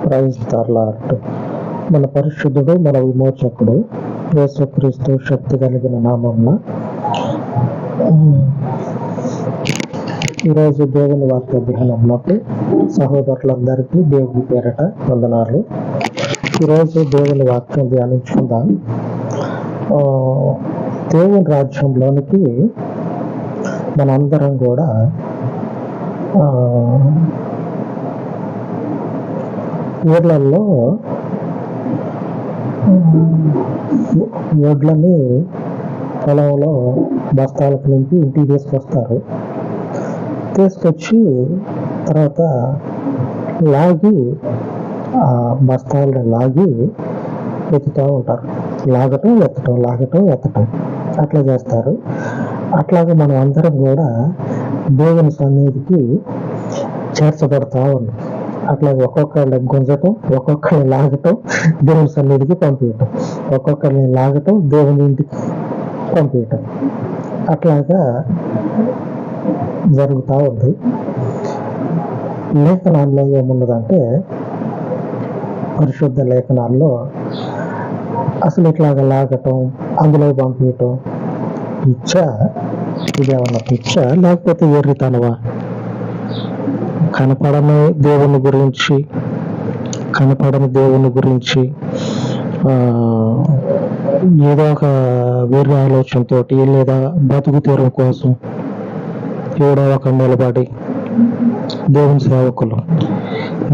Praise the lord. మన పరిశుద్ధుడు, మన విమోచకుడు యేసుక్రీస్తు శక్తి కలిగిన నామమున ఈరోజు దేవుని వాక్య ధ్యానంలోకి సహోదరులందరికీ దేవుని పేరట వందనాలు. ఈరోజు దేవుని వాక్యం ధ్యానించుకుందాం. దేవుని రాజ్యంలోనికి మనందరం కూడా ఊర్లలో వడ్లని పొలంలో బస్తాలకు నింపి ఇంటికి తీసుకొచ్చి తర్వాత లాగి ఆ బస్తాలను లాగి ఎత్తుతూ ఉంటారు. లాగటం ఎత్తటం అట్లా చేస్తారు. అట్లాగే మనం అందరం కూడా దేవుని సన్నిధికి చేర్చబడతా ఉన్నాం. అట్లాగే ఒక్కొక్కరిని గుంజటం, ఒక్కొక్కరిని లాగటం, దేవుని సన్నిధికి పంపించటం, ఒక్కొక్కరిని లాగటం, దేవుని ఇంటికి పంపించటం, అట్లాగా జరుగుతూ ఉంది. లేఖనాల్లో ఏమున్నదంటే, పరిశుద్ధ లేఖనాల్లో అసలు ఇట్లాగా లాగటం, అందులో పంపించటం ఇదేమన్నా పిచ్చ లేకపోతే ఎర్రితనవా? కనపడని దేవుని గురించి ఏదో ఒక వేరే ఆలోచనతో లేదా బతుకు తీరం కోసం ఏడో ఒక నిలబడి దేవుని సేవకులు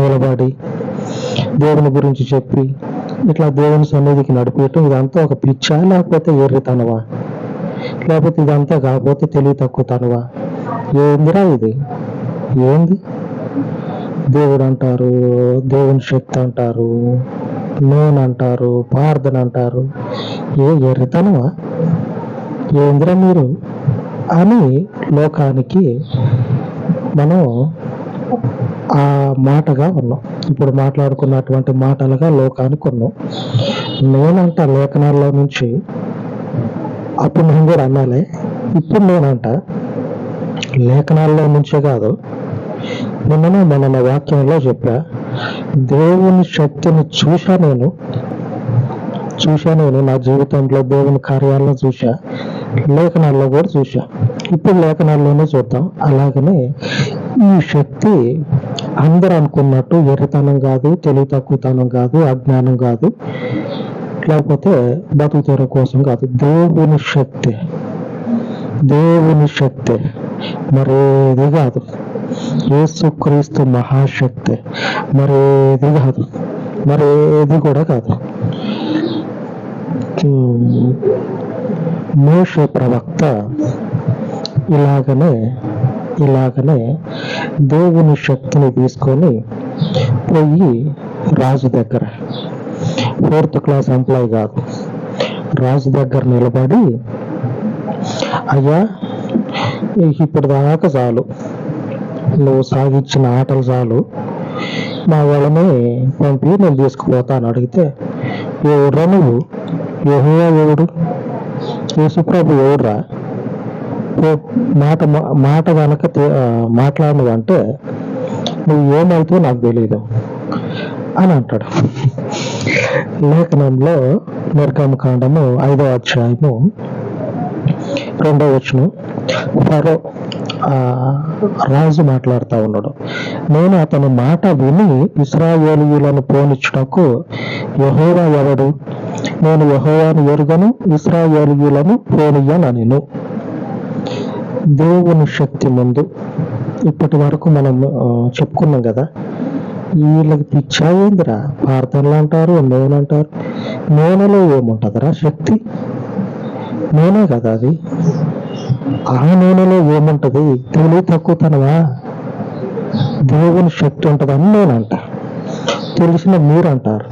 నిలబడి దేవుని గురించి చెప్పి ఇట్లా దేవుని సన్నిధికి నడిపేయటం ఇదంతా ఒక పిచ్చా లేకపోతే ఎర్రితనవా? లేకపోతే ఇదంతా కాకపోతే తెలివి తక్కువతనవా? ఏందిరా ఇది? ఏంది? దేవుడు అంటారు, దేవుని శక్తి అంటారు, నేను అంటారు, ప్రార్థన అంటారు. ఎర్రితనమా? ఏందిరా మీరు అని లోకానికి మనం ఆ మాటగా ఉన్నాం. ఇప్పుడు మాట్లాడుకున్నటువంటి మాటలుగా లోకానికి ఉన్నాం. నేనంట లేఖనాల్లో నుంచి అప్పుడు నేను కూడా అన్నాలే, ఇప్పుడు నేనంట లేఖనాల్లో నుంచే కాదు, మొన్న వాక్యంలో చెప్పా, దేవుని శక్తిని చూశా నేను నా జీవితంలో దేవుని కార్యాలను చూశా, లేఖనాల్లో కూడా చూశా. ఇప్పుడు లేఖనాల్లోనే చూద్దాం. అలాగనే ఈ శక్తి అందరూ అనుకున్నట్టు ఎర్రితనం కాదు, తెలివి తక్కువతనం కాదు, అజ్ఞానం కాదు, లేకపోతే బతుకుతెర కోసం కాదు. దేవుని శక్తి మరేది కాదు. యేసుక్రీస్తు మహాశక్తి మరేది కాదు, మరేది కూడా కాదు. మోషే ప్రవక్త ఇలాగనే దేవుని శక్తిని తీసుకొని పోయి రాజు దగ్గర, 4th క్లాస్ ఎంప్లాయ్ కాదు, రాజు దగ్గర నిలబడి, అయ్యా ఇప్పుడు దాకా చాలు, నువ్వు సాగించిన ఆటలు చాలు, మా వాళ్ళని పంపి నేను తీసుకుపోతా అని అడిగితే, ఎవడురా నువ్వు? యెహోవా ఎవడు? యేసుప్రభు ఎవడురా? మాట కనుక మాట్లాడనువంటే నువ్వు ఏమవుతావో నాకు తెలియదు అని అంటాడు. లేఖనంలో నిర్గమకాండము 5వ అధ్యాయము 2వ వచనం, ఫరో రాజు మాట్లాడుతూ ఉన్నాడు. నేను అతని మాట విని ఇశ్రాయేలీయులను పోనిచ్చుటకు యెహోవా ఎవడు? నేను యెహోవాను ఎరుగను, ఇశ్రాయేలీయులను పోనీయనెను. దేవుని శక్తి ముందు ఇప్పటి వరకు మనం చెప్పుకున్నాం కదా, వీళ్ళకి పిచ్చా ఏందిరా? ప్రార్థనలు అంటారు, నూనెంటారు. నూనెలో ఏముంటుందిరా శక్తి? నూనె కదా అది. ఆ నూనెలో ఏముంటది? తెలివి తక్కువతనవా? దేవుని శక్తి ఉంటుందని నేనంట, తెలిసిన మీరంటారు.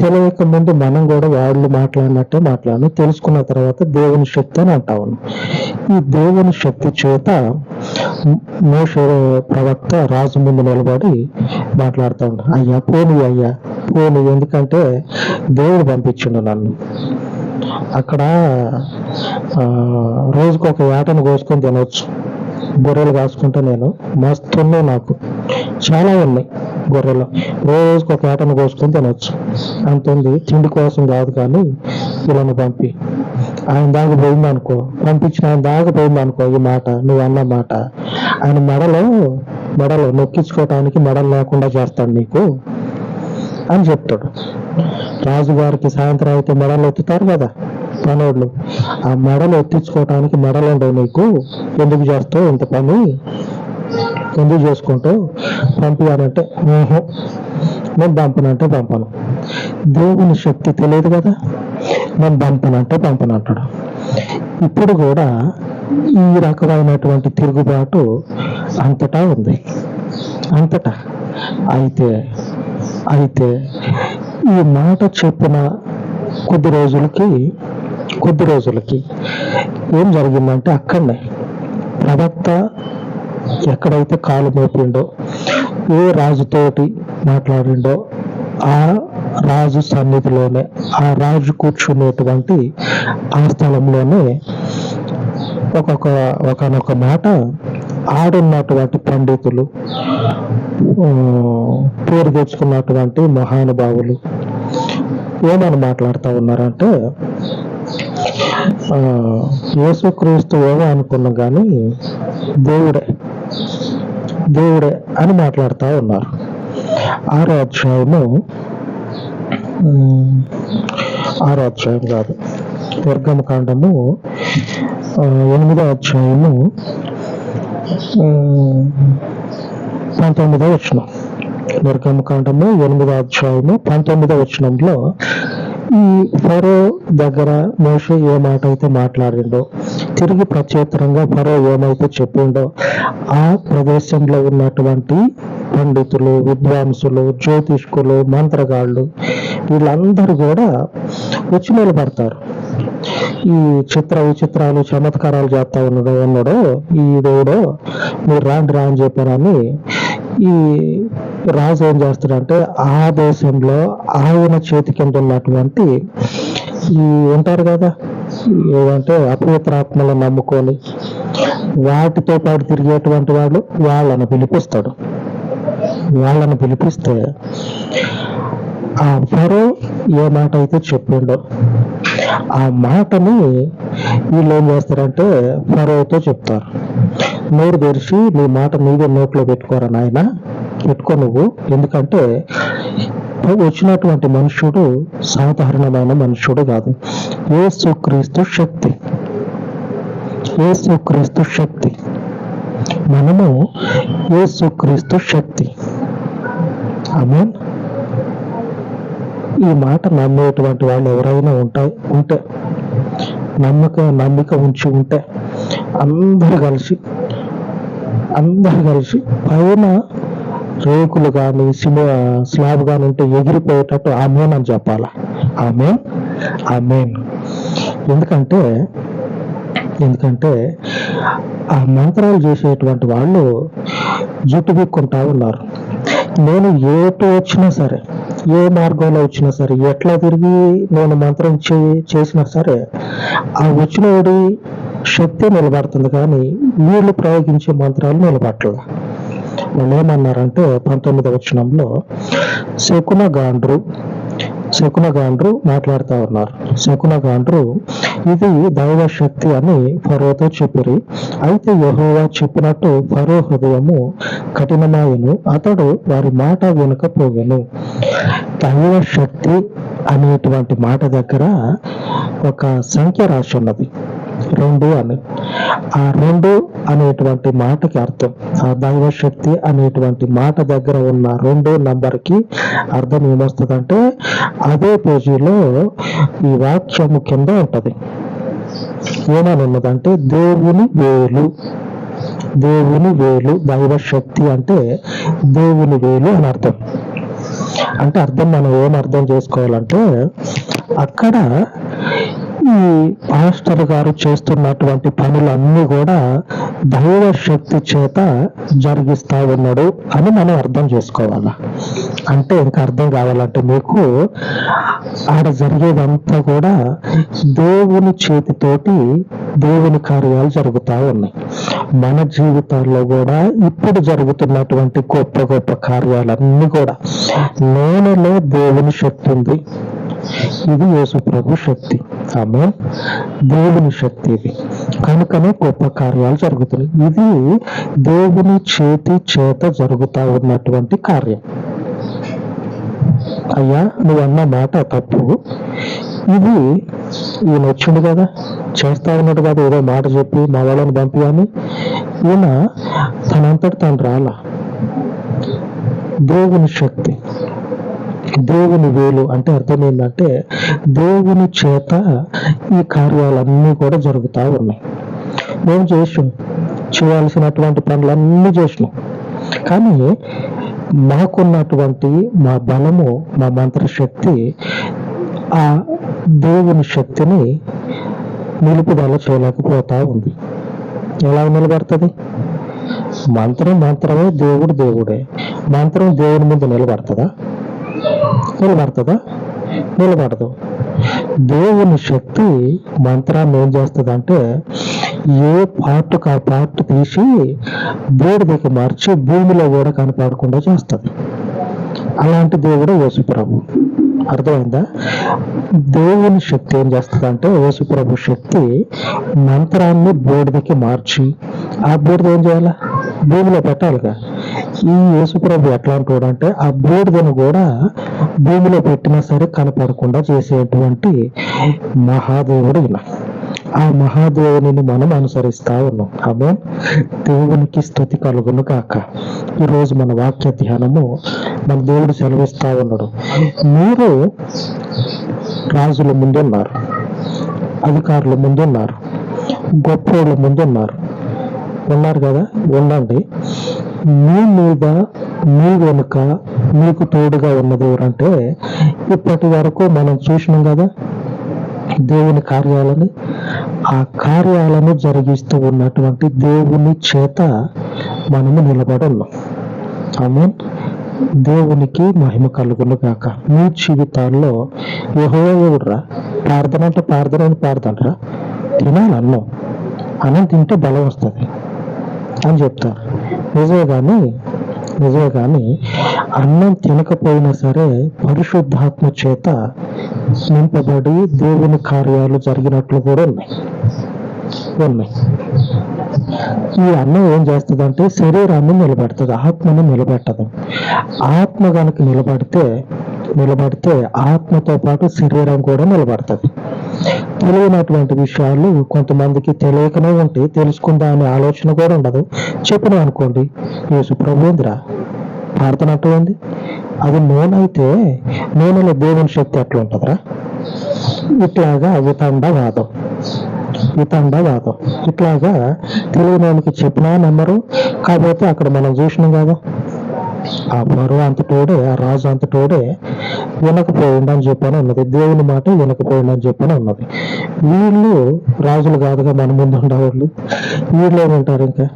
తెలియక ముందు మనం కూడా వాళ్ళు మాట్లాడినట్టే మాట్లాడను, తెలుసుకున్న తర్వాత దేవుని శక్తి అని అంటాము. ఈ దేవుని శక్తి చేత మోషే ప్రవక్త రాజు ముందు నిలబడి మాట్లాడుతూ ఉంటాడు. అయ్యా పోనీ, ఎందుకంటే దేవుడు పంపించిండు నన్ను. అక్కడ రోజుకు ఒక ఏటను కోసుకొని తినవచ్చు, గొర్రెలు కాసుకుంటా నేను మస్తు ఉన్నాయి, నాకు చాలా ఉన్నాయి. గొర్రెలు రోజుకు ఒక ఏటను కోసుకొని తినొచ్చు. అంతుంది. తిండి కోసం కాదు కానీ వీళ్ళని పంపి ఆయన దాకా పోయింది అనుకో, పంపించిన ఆయన దాకా పోయింది అనుకో, ఈ మాట నువ్వు అన్న మాట, ఆయన మెడలో నొక్కించుకోవటానికి మెడలు లేకుండా చేస్తాడు నీకు అని చెప్తాడు. రాజుగారికి సాయంత్రం అయితే మెడలు ఎత్తుతారు కదా పనోళ్ళు, ఆ మెడలు ఎత్తించుకోవటానికి మెడలు ఉండవు నీకు, ఎందుకు చేస్తావు ఇంత పని, ఎందుకు చేసుకుంటావు, పంపించానంటే నేను పంపనంటే పంపను. దేవుని శక్తి తెలియదు కదా, నేను పంపనంటే పంపను అంటాడు. ఇప్పుడు కూడా ఈ రకమైనటువంటి తిరుగుబాటు అంతటా ఉంది, అంతటా. అయితే ఈ మాట చెప్పిన కొద్ది రోజులకి ఏం జరిగిందంటే, అక్కడనే ప్రవక్త ఎక్కడైతే కాలు మోపిండో, ఏ రాజుతోటి మాట్లాడిండో ఆ రాజు సన్నిధిలోనే, ఆ రాజు కూర్చునేటువంటి ఆ స్థలంలోనే ఒకనొక మాట ఆడున్నటువంటి పండితులు, పేరు తెచ్చుకున్నటువంటి మహానుభావులు ఏమని మాట్లాడుతూ ఉన్నారంటే, యేసుక్రీస్తు ఏమో అనుకున్నాం కానీ దేవుడే అని మాట్లాడుతూ ఉన్నారు. 6వ అధ్యాయం కాదు, నిర్గమకాండము 8వ అధ్యాయము 19వ వచనం. నిర్గమకాండము 8వ అధ్యాయము 19వ వచనంలో ఈ ఫరో దగ్గర మోషే ఏ మాట అయితే మాట్లాడిండో, తిరిగి ప్రత్యేకంగా ఫరో ఏమైతే చెప్పిండో, ఆ ప్రదేశంలో ఉన్నటువంటి పండితులు, విద్వాంసులు, జ్యోతిష్కులు, మంత్రగాళ్ళు వీళ్ళందరూ కూడా వచ్చి నిలబడతారు. ఈ విచిత్రాలు చమత్కారాలు చేస్తా ఉన్నాడో ఈ దేవుడో, మీరు రాండి అని చెప్పారని ఈ రాజు ఏం చేస్తాడంటే, ఆ దేశంలో ఆయన చేతి కింద ఉన్నటువంటి ఈ ఉంటారు కదా, ఏదంటే అపవిత్రాత్మలను నమ్ముకొని వాటితో పాటు తిరిగేటువంటి వాళ్ళని పిలిపిస్తే ఆ ఫరో ఏ మాట అయితే చెప్పిండో ఆ మాటని వీళ్ళు ఏం చేస్తారంటే ఫరోతో చెప్తారు, నోరు తెరిచి నీ మాట నీవే నోట్లో పెట్టుకోరా నాయన, పెట్టుకో నువ్వు, ఎందుకంటే వచ్చినటువంటి మనుష్యుడు సాధారణమైన మనుష్యుడు కాదు, యేసుక్రీస్తు శక్తి, మనము యేసుక్రీస్తు శక్తి. ఆమేన్. ఈ మాట నమ్మేటువంటి వాళ్ళు ఎవరైనా ఉంటే నమ్మిక ఉంచి ఉంటే అందరు కలిసి పైన రేకులు కానీ స్లాబ్ కానీ ఉంటే ఎగిరిపోయేటట్టు ఆమేన్ అని చెప్పాలా. ఆమేన్. ఎందుకంటే ఆ మంత్రాలు చేసేటువంటి వాళ్ళు జుట్టు బిక్కుంటా ఉన్నారు. నేను ఏటు వచ్చినా సరే, ఏ మార్గంలో వచ్చినా సరే, ఎట్లా తిరిగి నేను మంత్రం చేసినా సరే ఆ వచ్చినోడి శక్తి నిలబడుతుంది, కానీ వీళ్ళు ప్రయోగించే మంత్రాలు నిలబడట్లేదు. వాళ్ళు ఏమన్నారంటే 19వ వచనంలో శకునగాండ్రు మాట్లాడుతూ ఉన్నారు. శకునగాండ్రు ఇది దైవ శక్తి అని ఫరోతో చెప్పిరి. అయితే యెహోవా చెప్పినట్టు ఫరో హృదయము కఠినమాయెను, అతడు వారి మాట వినకపోవెను. దైవ శక్తి అనేటువంటి మాట దగ్గర ఒక సంఖ్య రాసి ఉన్నది, 2 అని. ఆ 2 అనేటువంటి మాటకి అర్థం, ఆ దైవ శక్తి అనేటువంటి మాట దగ్గర ఉన్న 2 నంబర్కి అర్థం ఏమొస్తుందంటే, అదే పేజీలో ఈ వాక్యము కింద ఉంటది. ఏమని ఉన్నదంటే దేవుని వేలు. దైవ శక్తి అంటే దేవుని వేలు అని అర్థం. అంటే అర్థం మనం ఏం అర్థం చేసుకోవాలంటే, అక్కడ ఈ పాస్టర్ గారు చేస్తున్నటువంటి పనులన్నీ కూడా దైవ శక్తి చేత జరిగిస్తా ఉన్నాడు అని మనం అర్థం చేసుకోవాలా. అంటే ఇంకా అర్థం కావాలంటే మీకు ఆడ జరిగేదంతా కూడా దేవుని చేతితోటి దేవుని కార్యాలు జరుగుతూ ఉన్నాయి. మన జీవితాల్లో కూడా ఇప్పుడు జరుగుతున్నటువంటి గొప్ప గొప్ప కార్యాలన్నీ కూడా నూనెలో దేవుని శక్తి ఉంది. ఇది యేసు ప్రభు శక్తి. ఆమె దేవుని శక్తి ఇది. కనుకనే గొప్ప కార్యాలు జరుగుతున్నాయి. ఇది దేవుని చేత జరుగుతా ఉన్నటువంటి కార్యం. అయ్యా, నువ్వు అన్న మాట తప్పు. ఇది ఈయన వచ్చిండు కదా, చేస్తా ఉన్నాడు కదా, ఏదో మాట చెప్పి మా వాళ్ళని పంపి అని. ఈయన తనంతటి తను రాలా. దేవుని శక్తి, దేవుని వేలు అంటే అర్థం ఏంటంటే దేవుని చేత ఈ కార్యాలన్నీ కూడా జరుగుతూ ఉన్నాయి. మేము చేయాల్సినటువంటి పనులన్నీ చేసినాం. కానీ మాకున్నటువంటి మా బలము, మా మంత్రశక్తి ఆ దేవుని శక్తిని నిలుపుదల చేయలేకపోతా ఉంది. ఎలా నిలబడుతుంది? మంత్రమే, దేవుడు దేవుడే. మంత్రం దేవుని ముందు నిలబడుతుందా? నిలబడదు. దేవుని శక్తి మంత్రాన్ని ఏం చేస్తుందంటే ఏ పార్ట్కి ఆ పార్ట్ తీసి బూడిదకి మార్చి భూమిలో కూడా కనపడకుండా చేస్తుంది. అలాంటి దేవుడు యేసు ప్రభు. అర్థమైందా? దేవుని శక్తి ఏం చేస్తుందంటే యేసు ప్రభు శక్తి మంత్రాన్ని బూడిదకి మార్చి ఆ బూడిద ఏం చేయాలా? భూమిలో పెట్టాలిగా. ఈ యేసు ప్రభు ఎట్లాంటి అంటే ఆ బూడిదను కూడా భూమిలో పెట్టినా సరే కనపడకుండా చేసేటువంటి మహాదేవుడు ఇలా. ఆ మహాదేవుని మనం అనుసరిస్తా ఉన్నాం. ఆమె దేవునికి స్తుతి కలుగును కాక. ఈరోజు మన వాక్య ధ్యానము మన దేవుడు సెలవిస్తా ఉన్నాడు. మీరు రాజుల ముందున్నారు, అధికారుల ముందున్నారు, గొప్పోళ్ళ ముందున్నారు కదా, ఉండండి. మీ మీద, మీ వెనుక మీకు తోడుగా ఉన్నది ఎవరంటే ఇప్పటి వరకు మనం చూసినాం కదా దేవుని కార్యాలని. ఆ కార్యాలను జరిగిస్తూ ఉన్నటువంటి దేవుని చేత మనము నిలబడి ఉన్నాం. ఆమేన్. దేవునికి మహిమ కలుగును గాక. మీ జీవితాల్లో యెహోవా ఎవడురా? ప్రార్థన అంటే ప్రార్థనరా? తినాలి అన్నం. అన్నం తింటే బలం వస్తుంది అని చెప్తారు. నిజమే కానీ అన్నం తినకపోయినా సరే పరిశుద్ధాత్మ చేత నింపబడి దేవుని కార్యాలు జరిగినట్లు కూడా ఉన్నాయి. ఈ అన్నం ఏం చేస్తుందంటే శరీరాన్ని నిలబెడుతుంది, ఆత్మని నిలబెట్టదు. ఆత్మ కనుక నిలబడితే ఆత్మతో పాటు శరీరం కూడా నిలబడుతుంది. తెలియనటువంటి విషయాలు కొంతమందికి తెలియకనే ఉంటాయి, తెలుసుకుందా అనే ఆలోచన కూడా ఉండదు. చెప్పిన అనుకోండి, యేసు ప్రభువేంద్రా ప్రార్థన అటువంటి అది నూనె అయితే నూనెలో దేవుని శక్తి ఎట్లా ఉంటుందిరా? ఇట్లాగా వితండవాదం. ఇట్లాగా తెలియనోనికి చెప్పినా నమ్మరు. కాకపోతే అక్కడ మనం చూసినాం కదా, ఆ ఫరో అంతటోడే, ఆ రాజు అంతటోడే వినకపోయిందని చెప్పని ఉన్నది. దేవుని మాట వినకపోయిందని చెప్పని ఉన్నది. వీళ్ళు రాజులు కాదుగా మన ముందు ఉండేవాళ్ళు. వీళ్ళు ఏమంటారు? ఇంకా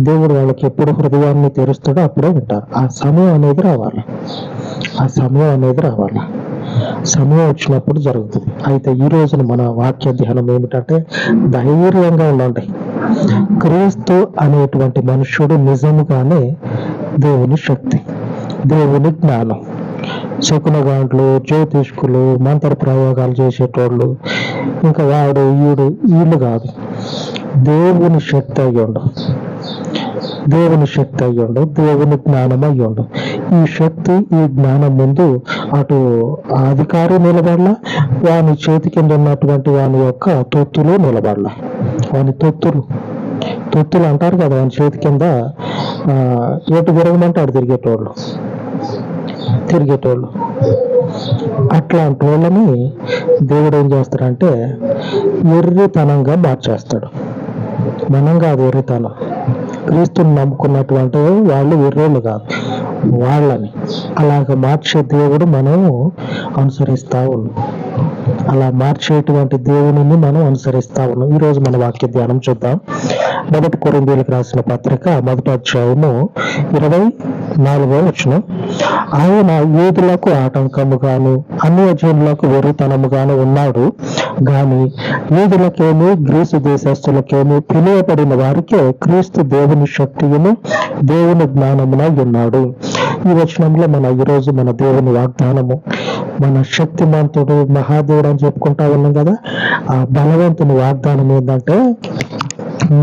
దేవుడు వాళ్ళకి ఎప్పుడు హృదయాన్ని తెరుస్తాడో అప్పుడే వింటారు. ఆ సమయం అనేది రావాలి. సమయం వచ్చినప్పుడు జరుగుతుంది. అయితే ఈ రోజున మన వాక్య ధ్యానం ఏమిటంటే ధైర్యంగా ఉండండి. క్రీస్తు అనేటువంటి మనుష్యుడు నిజముగానే దేవుని శక్తి, దేవుని జ్ఞానం. శకునగాండ్లు, జ్యోతిష్కులు, మంత్ర ప్రయోగాలు చేసేటోళ్ళు, ఇంకా వాడు వీళ్ళు కాదు. దేవుని శక్తి అయ్యుండు, దేవుని జ్ఞానం అయ్యుండు. ఈ శక్తి, ఈ జ్ఞానం ముందు అటు అధికారి నిలబడలా, వాని చేతి కింద ఉన్నటువంటి వాని యొక్క తొత్తులు నిలబడలా. వాని తొత్తులు అంటారు కదా, వాని చేతి కింద ఎటు తిరగమంటే అటు తిరిగేటోళ్ళు. అట్లాంటి వాళ్ళని దేవుడు ఏం చేస్తాడంటే ఎర్రితనంగా మార్చేస్తాడు. మనం కాదు ఎర్రితనం. క్రీస్తుని నమ్ముకున్నటువంటి వాళ్ళు ఎర్రోళ్ళు కాదు, వాళ్ళని అలాగ మార్చే దేవుడు మనం అనుసరిస్తా ఉన్నాం. అలా మార్చేటువంటి దేవుని మనం అనుసరిస్తా ఉన్నాం. ఈరోజు మన వాక్య ధ్యానం చూద్దాం. 1 కొరింథీయులకు రాసిన పత్రిక 1వ అధ్యాయము 4వ వచనం, ఆయన యూదులకు ఆటంకముగాను అన్యజనులకు వెర్రితనముగాను ఉన్నాడు గాని యూదులకేమి గ్రీసు దేశస్థులకేమి పిలువబడిన వారికే క్రీస్తు దేవుని శక్తియును దేవుని జ్ఞానమున ఉన్నాడు. ఈ వచనంలో ఈరోజు మన దేవుని వాగ్దానము, మన శక్తిమంతుడు మహాదేవుడు అని చెప్పుకుంటా ఉన్నాం కదా, ఆ బలవంతుని వాగ్దానం ఏంటంటే,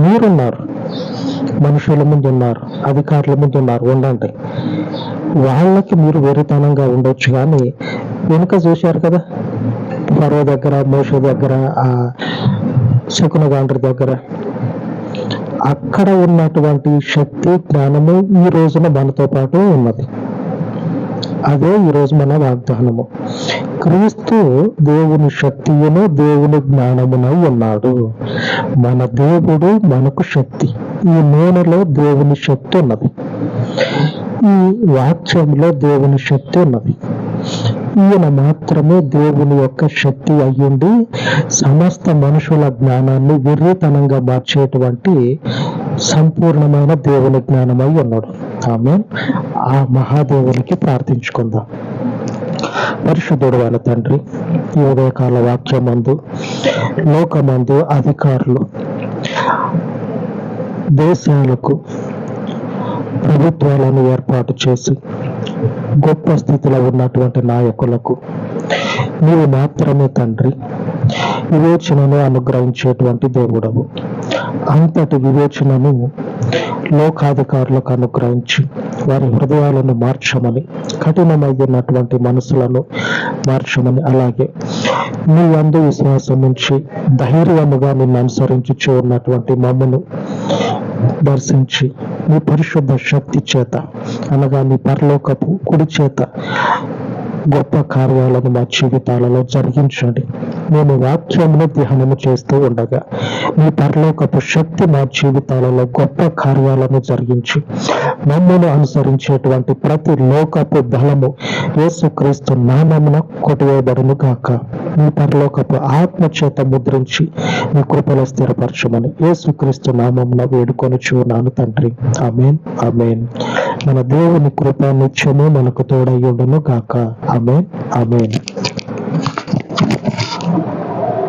మీరున్నారు, మనుషుల ముందు ఉన్నారు, అధికారుల ముందు ఉన్నారు, ఉండండి. వాళ్ళకి మీరు వెరితనంగా ఉండొచ్చు కానీ వెనుక చూశారు కదా, ఫరో దగ్గర, మోషే దగ్గర, ఆ శకునగాండ్రి దగ్గర, అక్కడ ఉన్నటువంటి శక్తి జ్ఞానము ఈ రోజున మనతో పాటు ఉన్నది. అదే ఈరోజు మన వాగ్దానము. క్రీస్తు దేవుని శక్తియును దేవుని జ్ఞానమునై ఉన్నాడు. మన దేవుడు మనకు శక్తి. ఈ నూనెలో దేవుని శక్తి ఉన్నది, ఈ వాక్యంలో దేవుని శక్తి ఉన్నది. ఈయన మాత్రమే దేవుని యొక్క శక్తి అయ్యుండి సమస్త మనుషుల జ్ఞానాన్ని వెర్రితనంగా మార్చేటువంటి సంపూర్ణమైన దేవుని జ్ఞానమై ఉన్నాడు. ఆమేన్. ఆ మహాదేవునికి ప్రార్థించుకుందాం. పరిశుద్ధుడు వాళ్ళ తండ్రి, ఈ ఉదయకాల వాక్యమందు లోకమందు అధికారులు, దేశాలకు ప్రభుత్వాలను ఏర్పాటు చేసి గొప్ప స్థితిలో ఉన్నటువంటి నాయకులకు నీవు మాత్రమే తండ్రి వివేచనను అనుగ్రహించేటువంటి దేవుడవు. అంతటి వివేచనను లోకాధికారులకు అనుగ్రహించి వారి హృదయాలను మార్చమని, కఠినమైనటువంటి మనసులను మార్చమని, అలాగే నీ యందు విశ్వాసం ఉంచి ధైర్యముగా నిన్ను అనుసరించుచూ ఉన్నటువంటి మమ్మను దర్శించి నీ పరిశుద్ధ శక్తి చేత, అనగా నీ పరలోకపు కుడి చేత గొప్ప కార్యాలను మా జీవితాలలో జరిగించండి. మేము వాక్యమును ధ్యానము చేస్తూ ఉండగా నీ పరలోకపు శక్తి మా జీవితాలలో గొప్ప కార్యాలను జరిగించి మమ్మల్ని అనుసరించేటువంటి ప్రతి లోకపు బలము యేసుక్రీస్తు నామమున కొట్టివేయబడును గాక. నీ పరలోకపు ఆత్మ చేత ముద్రించి నీ కృపలో స్థిరపరచమని యేసుక్రీస్తు నామమున వేడుకొనుచున్నాను తండ్రి. ఆమేన్, ఆమేన్. మన దేవుని కృప నిత్యము మనకు తోడయ్యుండును గాక. ఆమేన్, ఆమేన్.